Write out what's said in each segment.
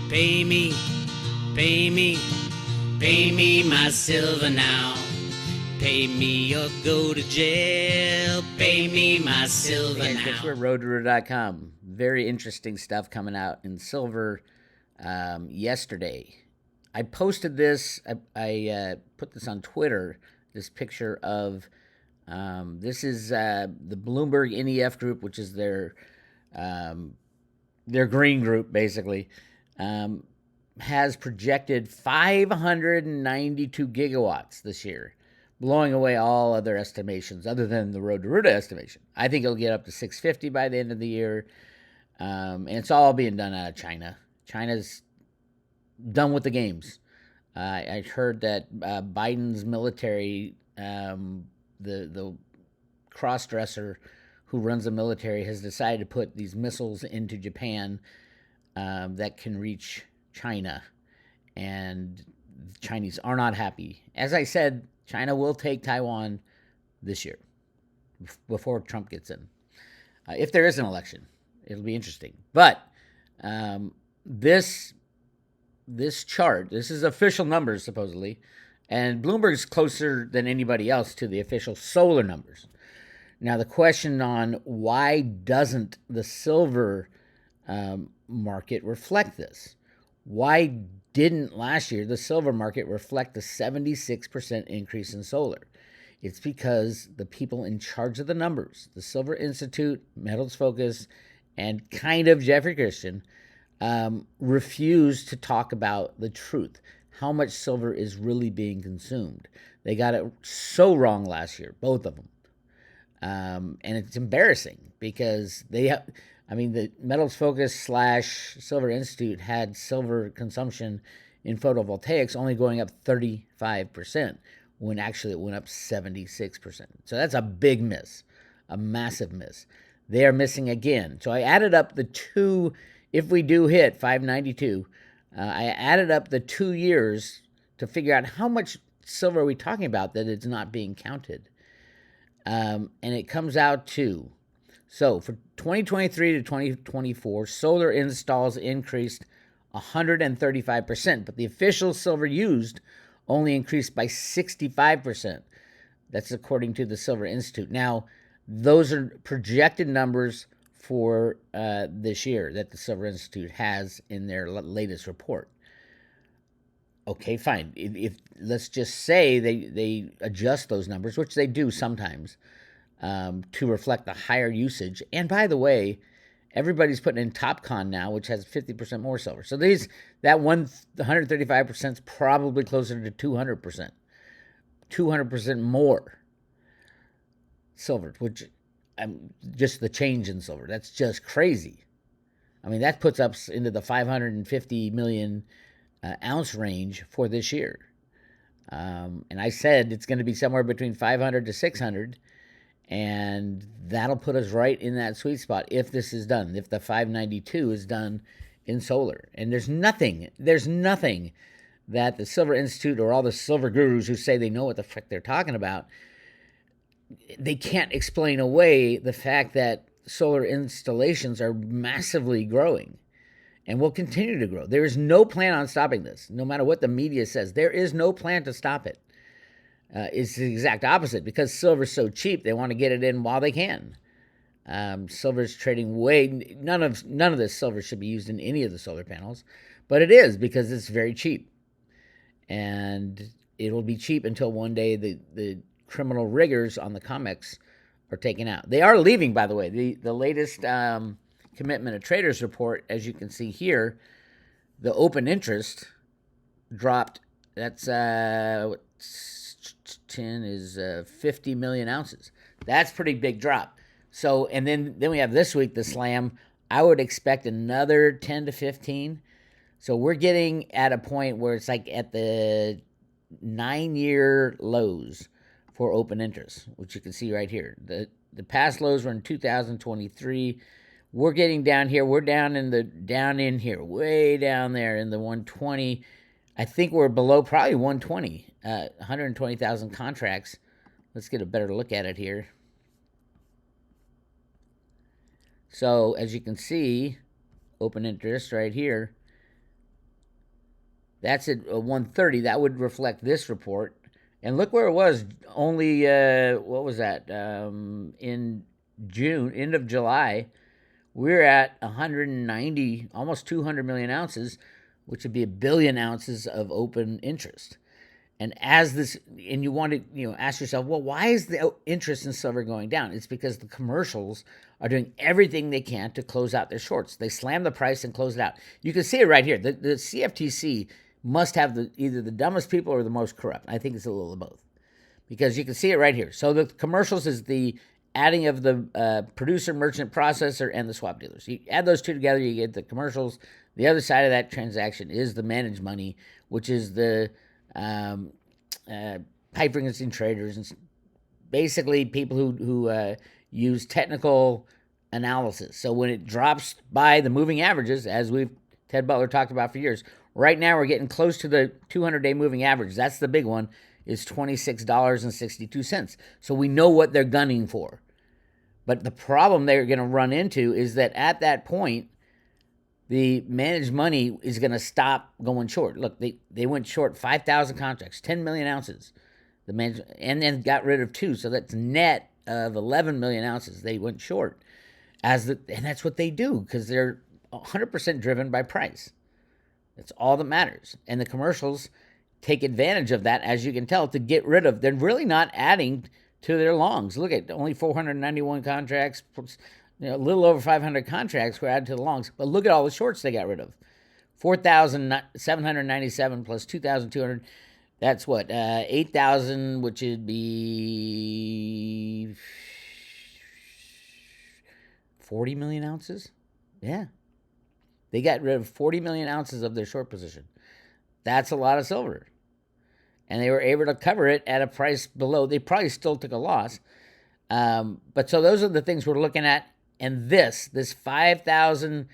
Pay me, pay me, pay me my silver now. Pay me or go to jail. Pay me my silver now. Bix Weir, roadrooter.com. Very interesting stuff coming out in silver yesterday. I posted this. I put this on Twitter. This picture of this is the Bloomberg NEF group, which is their green group, basically, has projected 592 gigawatts this year, blowing away all other estimations other than the Road to Ruta estimation. I think it'll get up to 650 by the end of the year, and it's all being done out of China. China's done with the games. I heard that Biden's military, the cross-dresser who runs the military, has decided to put these missiles into Japan that can reach China, and the Chinese are not happy. As I said, China will take Taiwan this year before Trump gets in. If there is an election, it'll be interesting. But this chart, this is official numbers supposedly, and Bloomberg's closer than anybody else to the official solar numbers. Now, the question on why doesn't the silver market reflect this? Why didn't last year the silver market reflect the 76% increase in solar? It's because the people in charge of the numbers, the Silver Institute, Metals Focus, and kind of Jeffrey Christian, refused to talk about the truth, how much silver is really being consumed. They got it so wrong last year, both of them. And it's embarrassing because the Metals Focus / Silver Institute had silver consumption in photovoltaics only going up 35%, when actually it went up 76%. So that's a big miss, a massive miss. They are missing again. So I added up the two, if we do hit 592, I added up the 2 years to figure out how much silver are we talking about that it's not being counted. And it comes out to, so for 2023 to 2024, solar installs increased 135%, but the official silver used only increased by 65%. That's according to the Silver Institute. Now, those are projected numbers for this year that the Silver Institute has in their latest report. Okay, fine. If let's just say they adjust those numbers, which they do sometimes, to reflect the higher usage. And by the way, everybody's putting in TopCon now, which has 50% more silver. So that 135% is probably closer to 200%. 200% more silver, which just the change in silver. That's just crazy. I mean, that puts us into the 550 million ounce range for this year. And I said it's going to be somewhere between 500 to 600, and that'll put us right in that sweet spot if this is done, if the 592 is done in solar. And there's nothing that the Silver Institute or all the silver gurus who say they know what the frick they're talking about, they can't explain away the fact that solar installations are massively growing and will continue to grow. There is no plan on stopping this, no matter what the media says. There is no plan to stop it. It's the exact opposite. Because silver's so cheap, they want to get it in while they can. Silver's trading way. None of this silver should be used in any of the solar panels, but it is because it's very cheap, and it will be cheap until one day the criminal riggers on the Comex are taken out. They are leaving, by the way. The latest commitment of traders report, as you can see here, the open interest dropped. That's 10 is 50 million ounces. That's a pretty big drop. So, and then we have this week the slam. I would expect another 10 to 15. So we're getting at a point where it's like at the 9-year lows for open interest, which you can see right here. The past lows were in 2023. We're getting down here. We're down in here, way down there in the 120. I think we're below probably 120, 120,000 contracts. Let's get a better look at it here. So as you can see, open interest right here, That's at 130. That would reflect this report. And look where it was only, what was that? In June, end of July, we're at 190, almost 200 million ounces, which would be a billion ounces of open interest. And you want to, ask yourself, well, why is the interest in silver going down? It's because the commercials are doing everything they can to close out their shorts. They slam the price and close it out. You can see it right here. The CFTC must have either the dumbest people or the most corrupt. I think it's a little of both, because you can see it right here. So the commercials is the adding of the producer, merchant, processor, and the swap dealers. You add those two together, you get the commercials. The other side of that transaction is the managed money, which is the pipe frequency traders, and basically people who use technical analysis. So when it drops by the moving averages, as Ted Butler talked about for years, right now we're getting close to the 200-day moving average. That's the big one, is $26.62. So we know what they're gunning for. But the problem they're going to run into is that at that point, the managed money is going to stop going short. Look, they went short 5,000 contracts, 10 million ounces, and then got rid of 2. So that's net of 11 million ounces they went short. And that's what they do, because they're 100% driven by price. That's all that matters. And the commercials take advantage of that, as you can tell, to get rid of. They're really not adding to their longs. Look at only 491 contracts. A little over 500 contracts were added to the longs. But look at all the shorts they got rid of. 4,797 plus 2,200. That's what? 8,000, which would be 40 million ounces? Yeah. They got rid of 40 million ounces of their short position. That's a lot of silver. And they were able to cover it at a price below. They probably still took a loss. But so those are the things we're looking at. And this 5,000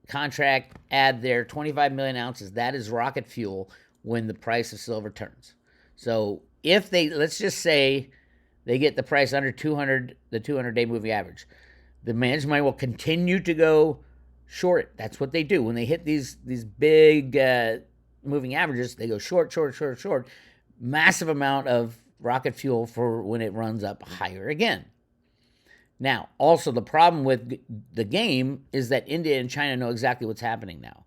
contract add there, 25 million ounces, that is rocket fuel when the price of silver turns. So if let's just say they get the price under 200, the 200-day moving average, the managed money will continue to go short. That's what they do. When they hit these big moving averages, they go short. Massive amount of rocket fuel for when it runs up higher again. Now, also the problem with the game is that India and China know exactly what's happening now.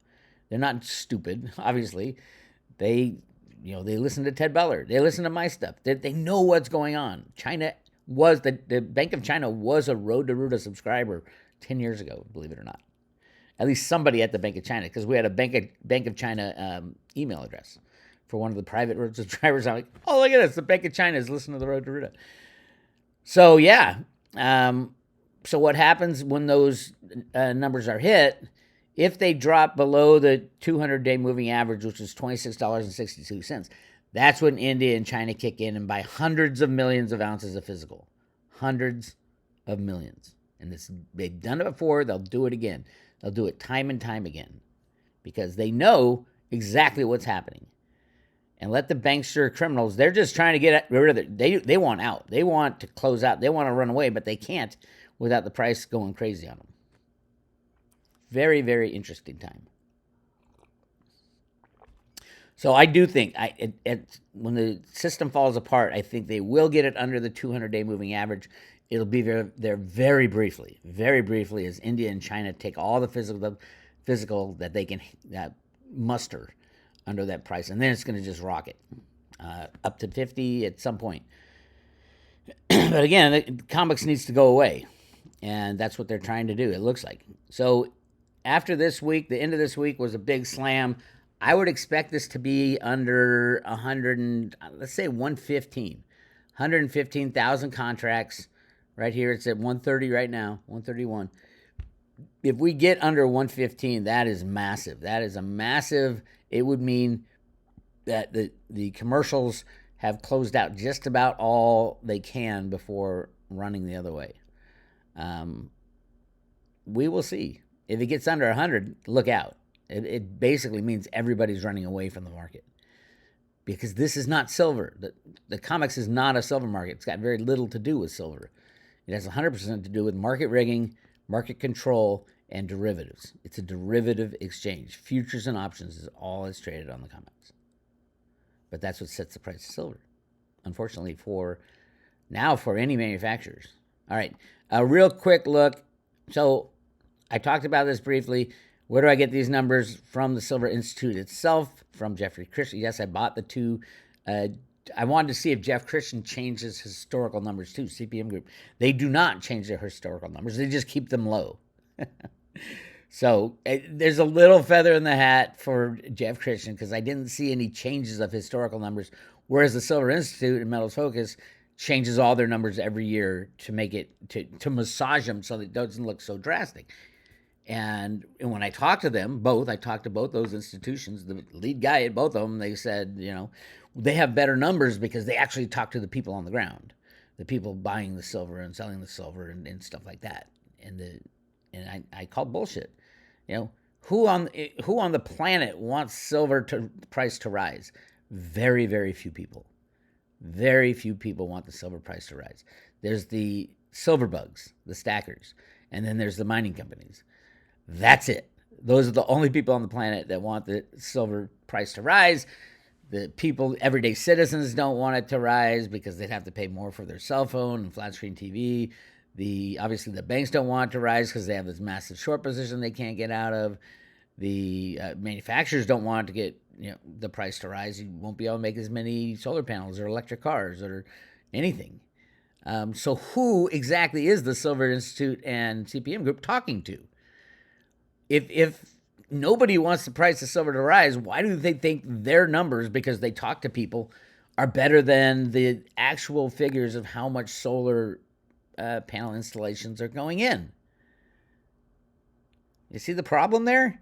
They're not stupid, obviously. They listen to Ted Butler. They listen to my stuff. They know what's going on. China was the Bank of China was a Road to Ruta subscriber 10 years ago, believe it or not. At least somebody at the Bank of China, because we had a Bank of China email address for one of the private road subscribers. I'm like, oh, look at this. The Bank of China is listening to the Road to Ruta. So, yeah. So what happens when those numbers are hit? If they drop below the 200-day moving average, which is $26.62, that's when India and China kick in and buy hundreds of millions of ounces of physical. Hundreds of millions. And they've done it before. They'll do it again. They'll do it time and time again, because they know exactly what's happening. And let the bankster criminals, they're just trying to get rid of it. They want out. They want to close out. They want to run away, but they can't without the price going crazy on them. Very, very interesting time. So I do think when the system falls apart, I think they will get it under the 200-day moving average. It'll be there very briefly as India and China take all the physical that they can muster under that price, and then it's going to just rocket up to 50 at some point. But again, Comex needs to go away, and that's what they're trying to do, it looks like. So after this week, the end of this week was a big slam. I would expect this to be under 100, let's say 115, 115,000 contracts. Right here, it's at 130 right now, 131. If we get under 115, that is massive. That is a massive. It would mean that the commercials have closed out just about all they can before running the other way. We will see. If it gets under 100, look out. It basically means everybody's running away from the market, because this is not silver. The Comex is not a silver market. It's got very little to do with silver. It has 100% to do with market rigging, market control, and derivatives. It's a derivative exchange. Futures and options is all that's traded on the Comex. But that's what sets the price of silver, unfortunately, for any manufacturers. All right, a real quick look. So I talked about this briefly. Where do I get these numbers? From the Silver Institute itself, from Jeffrey Christian. Yes, I bought the two. I wanted to see if Jeff Christian changes his historical numbers too, CPM Group. They do not change their historical numbers. They just keep them low. So there's a little feather in the hat for Jeff Christian because I didn't see any changes of historical numbers, whereas the Silver Institute and Metals Focus changes all their numbers every year to make it, to massage them so that it doesn't look so drastic. And when I talked to them, I talked to both those institutions, the lead guy at both of them, they said, they have better numbers because they actually talk to the people on the ground, the people buying the silver and selling the silver and stuff like that. And I called bullshit. Who on the planet wants silver price to rise? Very, very few people. Very few people want the silver price to rise. There's the silver bugs, the stackers, and then there's the mining companies. That's it. Those are the only people on the planet that want the silver price to rise. The people, everyday citizens, don't want it to rise because they'd have to pay more for their cell phone and flat screen TV. Obviously the banks don't want it to rise because they have this massive short position they can't get out of. The manufacturers don't want it to get the price to rise. You won't be able to make as many solar panels or electric cars or anything. So who exactly is the Silver Institute and CPM Group talking to? If nobody wants the price of silver to rise, why do they think their numbers, because they talk to people, are better than the actual figures of how much solar panel installations are going in? You see the problem there?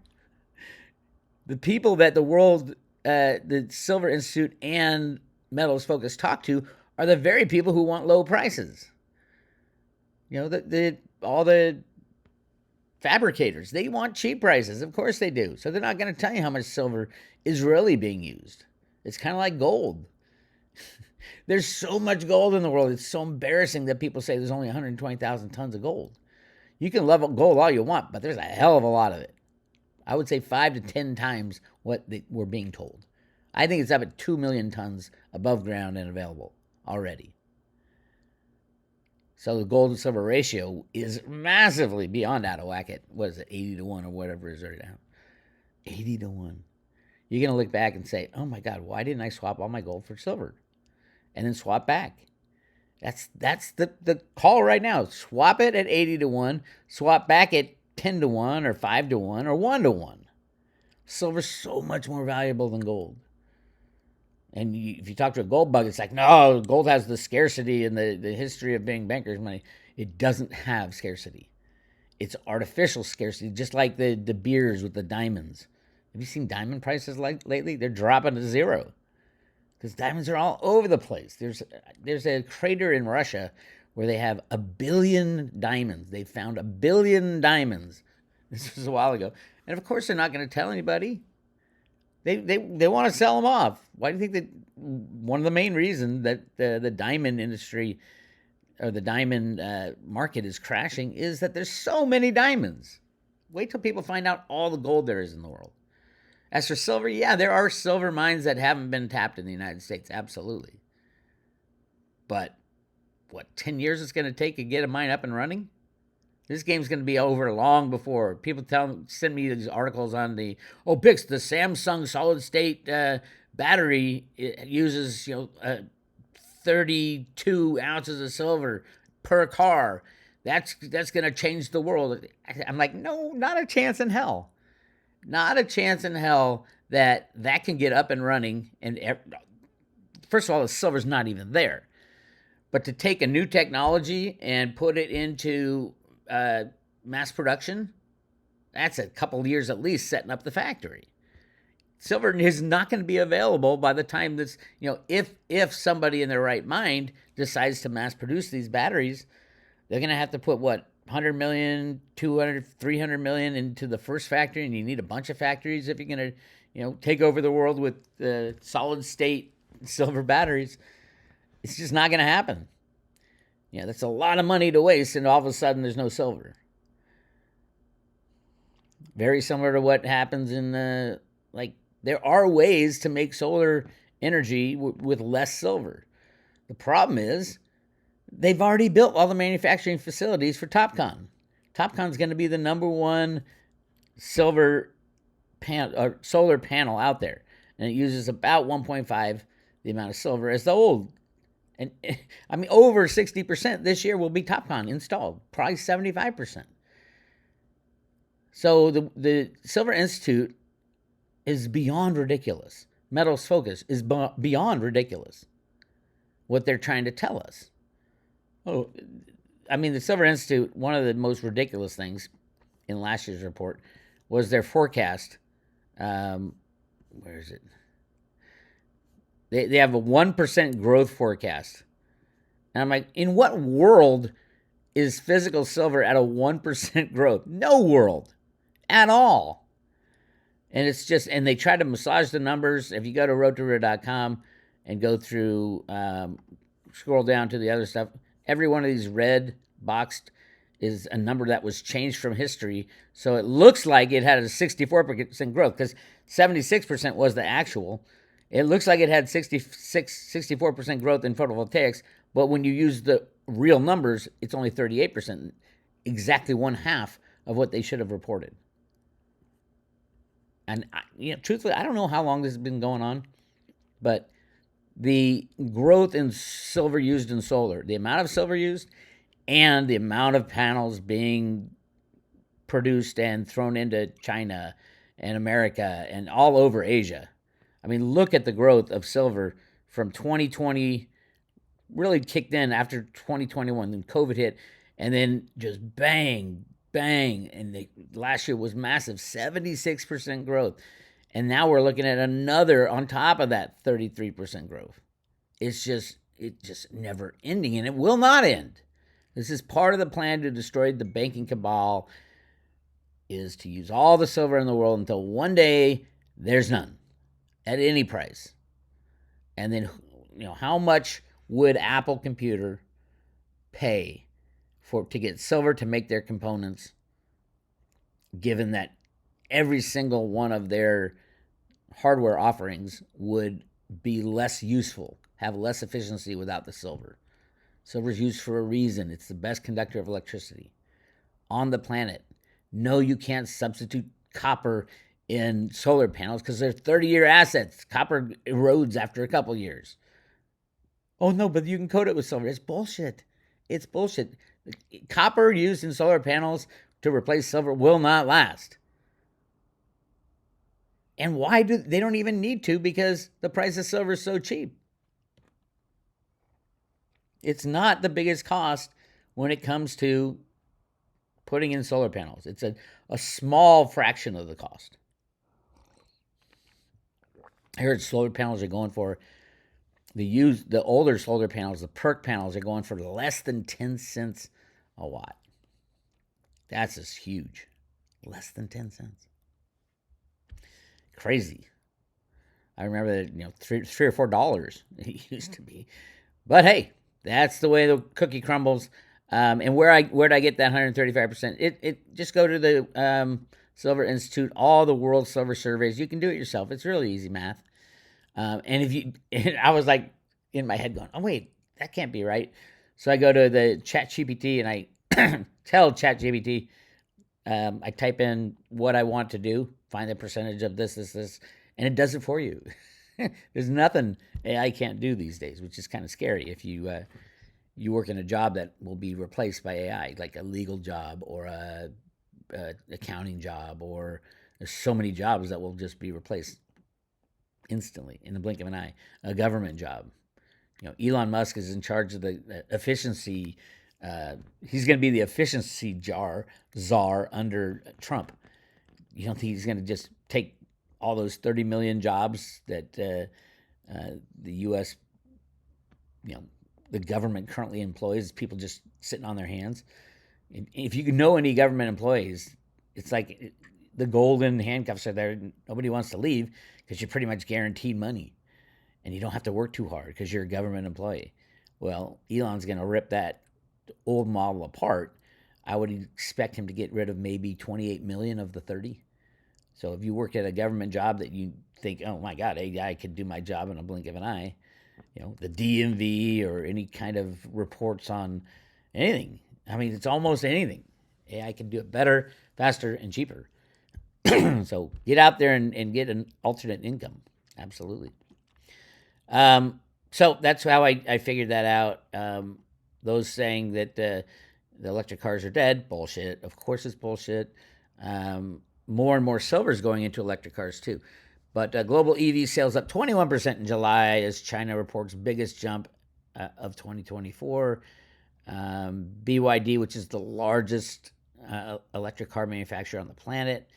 The people that the Silver Institute and Metals Focus talk to are the very people who want low prices. All the fabricators, they want cheap prices. Of course they do. So they're not going to tell you how much silver is really being used. It's kind of like gold. There's so much gold in the world. It's so embarrassing that people say there's only 120,000 tons of gold. You can love gold all you want, but there's a hell of a lot of it. I would say 5 to 10 times what we're being told. I think it's up at 2 million tons above ground and available already. So the gold to silver ratio is massively beyond out of whack at, 80 to 1 or whatever it is right now. 80 to 1. You're going to look back and say, oh my God, why didn't I swap all my gold for silver? And then swap back. That's the call right now. Swap it at 80 to 1. Swap back at 10 to 1 or 5 to 1 or 1 to 1. Silver's so much more valuable than gold. And if you talk to a gold bug, it's like, no, gold has the scarcity and the history of being bankers' money. It doesn't have scarcity. It's artificial scarcity, just like the beers with the diamonds. Have you seen diamond prices lately? They're dropping to zero because diamonds are all over the place. There's a crater in Russia where they have 1 billion diamonds. They found 1 billion diamonds. This was a while ago. And of course, they're not going to tell anybody. They want to sell them off. Why do you think that one of the main reasons that the diamond industry or the diamond market is crashing is that there's so many diamonds? Wait till people find out all the gold there is in the world. As for silver, yeah, there are silver mines that haven't been tapped in the United States, absolutely. But 10 years it's going to take to get a mine up and running? This game's going to be over long before. People send me these articles on Bix, the Samsung solid state battery uses 32 ounces of silver per car. That's going to change the world. I'm like, no, not a chance in hell. Not a chance in hell that can get up and running. And first of all, the silver's not even there. But to take a new technology and put it into mass production, that's a couple of years at least setting up the factory. Silver is not going to be available by the time this, if somebody in their right mind decides to mass produce these batteries, they're going to have to put 100 million, 200, 300 million into the first factory, and you need a bunch of factories if you're going to, take over the world with solid state silver batteries. It's just not going to happen. That's a lot of money to waste, and all of a sudden there's no silver. Very similar to what happens in the, like, there are ways to make solar energy with less silver. The problem is they've already built all the manufacturing facilities for TOPCon. TOPCon's going to be the number one solar panel out there, and it uses about 1.5 the amount of silver as the old. And I mean, over 60% this year will be TOPCon installed, probably 75%. So the Silver Institute is beyond ridiculous. Metals Focus is beyond ridiculous. What they're trying to tell us. Oh, I mean, the Silver Institute, one of the most ridiculous things in last year's report was their forecast. Where is it? They have a 1% growth forecast. And I'm like, in what world is physical silver at a 1% growth? No world at all. And it's just, and they try to massage the numbers. If you go to roadtorio.com and go through, scroll down to the other stuff, every one of these red boxed is a number that was changed from history. So it looks like it had a 64% growth because 76% was the actual. It looks like it had 64% growth in photovoltaics, but when you use the real numbers, it's only 38%, exactly one half of what they should have reported. And truthfully, I don't know how long this has been going on, but the growth in silver used in solar, the amount of silver used, and the amount of panels being produced and thrown into China and America and all over Asia. I mean, look at the growth of silver from 2020, really kicked in after 2021, then COVID hit, and then just bang, bang. And last year was massive, 76% growth. And now we're looking at another, on top of that, 33% growth. It's just never ending, and it will not end. This is part of the plan to destroy the banking cabal, is to use all the silver in the world until one day there's none at any price. And then, how much would Apple Computer pay to get silver to make their components, given that every single one of their hardware offerings would be less useful, have less efficiency without the silver? Silver is used for a reason. It's the best conductor of electricity on the planet. No, you can't substitute copper in solar panels because they're 30-year assets. Copper erodes after a couple years. Oh, no, but you can coat it with silver. It's bullshit. It's bullshit. Copper used in solar panels to replace silver will not last. And why do they don't even need to, because the price of silver is so cheap. It's not the biggest cost when it comes to putting in solar panels. It's a small fraction of the cost. I heard solar panels are going for the older solar panels, the PERC panels, are going for less than 10 cents a watt. That's just huge. Less than 10 cents. Crazy. I remember that, $3 or $4 it used to be. But hey, that's the way the cookie crumbles. And where'd I get that 135%? It just go to the Silver Institute, all the world silver surveys. You can do it yourself. It's really easy math. And I was like in my head going, oh wait, that can't be right. So I go to the ChatGPT and I tell ChatGPT, I type in what I want to do, find the percentage of this, and it does it for you. There's nothing AI can't do these days, which is kind of scary if you work in a job that will be replaced by AI, like a legal job or a accounting job, or there's so many jobs that will just be replaced instantly in the blink of an eye. A government job. Elon Musk is in charge of the efficiency. He's going to be the efficiency czar under Trump. You don't think he's going to just take all those 30 million jobs that the U.S., the government currently employs, people just sitting on their hands? If you know any government employees, it's like the golden handcuffs are there. Nobody wants to leave because you're pretty much guaranteed money, and you don't have to work too hard because you're a government employee. Well, Elon's going to rip that old model apart. I would expect him to get rid of maybe 28 million of the 30. So if you work at a government job that you think, oh my God, AI could do my job in a blink of an eye, the DMV or any kind of reports on anything. I mean, it's almost anything. AI can do it better, faster, and cheaper. So get out there and get an alternate income. Absolutely. So that's how I figured that out. Those saying that the electric cars are dead, bullshit. Of course it's bullshit. More and more silver is going into electric cars too. But global EV sales up 21% in July as China reports biggest jump of 2024. BYD, which is the largest electric car manufacturer on the planet,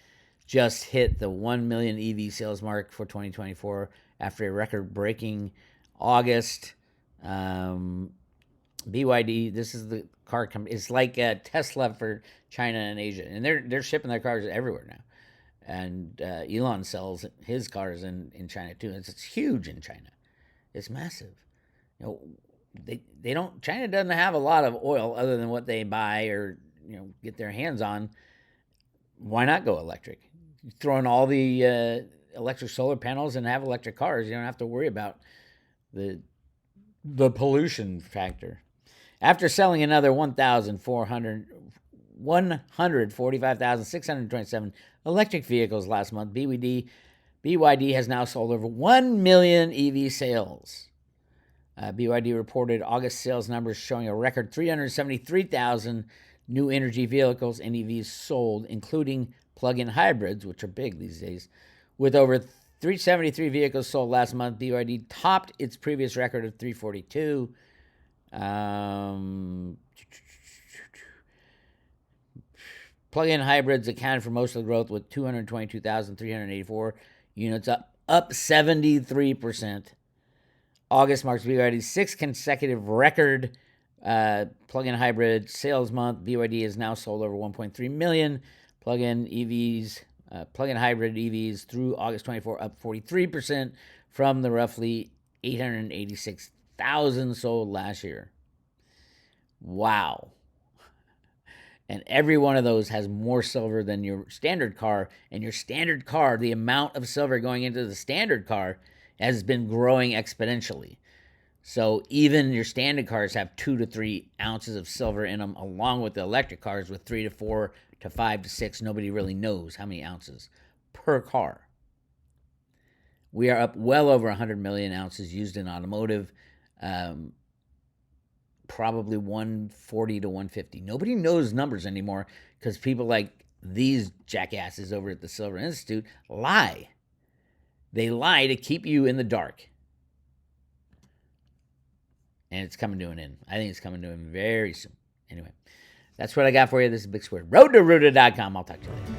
just hit the 1 million EV sales mark for 2024 after a record-breaking August. BYD, this is the car company. It's like Tesla for China and Asia, and they're shipping their cars everywhere now. And Elon sells his cars in China too. It's huge in China. It's massive. They don't. China doesn't have a lot of oil other than what they buy or get their hands on. Why not go electric? You throw in all the electric solar panels and have electric cars. You don't have to worry about the pollution factor. After selling another 145,627 electric vehicles last month, BYD has now sold over 1 million EV sales. BYD reported August sales numbers showing a record 373,000 new energy vehicles and EVs sold, including plug-in hybrids, which are big these days. With over 373 vehicles sold last month, BYD topped its previous record of 342. Plug-in hybrids accounted for most of the growth with 222,384 units, up 73%. August marks BYD's sixth consecutive record plug-in hybrid sales month. BYD has now sold over 1.3 million plug-in hybrid EVs through August 24, up 43% from the roughly 886,000 sold last year. Wow. And every one of those has more silver than your standard car. And your standard car, the amount of silver going into the standard car has been growing exponentially. So even your standard cars have 2 to 3 ounces of silver in them, along with the electric cars with 3 to 4 to 5 to 6. Nobody really knows how many ounces per car. We are up well over 100 million ounces used in automotive, probably 140 to 150. Nobody knows numbers anymore because people like these jackasses over at the Silver Institute lie. They lie to keep you in the dark. And it's coming to an end. I think it's coming to an end very soon. Anyway, that's what I got for you. This is Bix Weir. RoadToRooted.com. I'll talk to you later.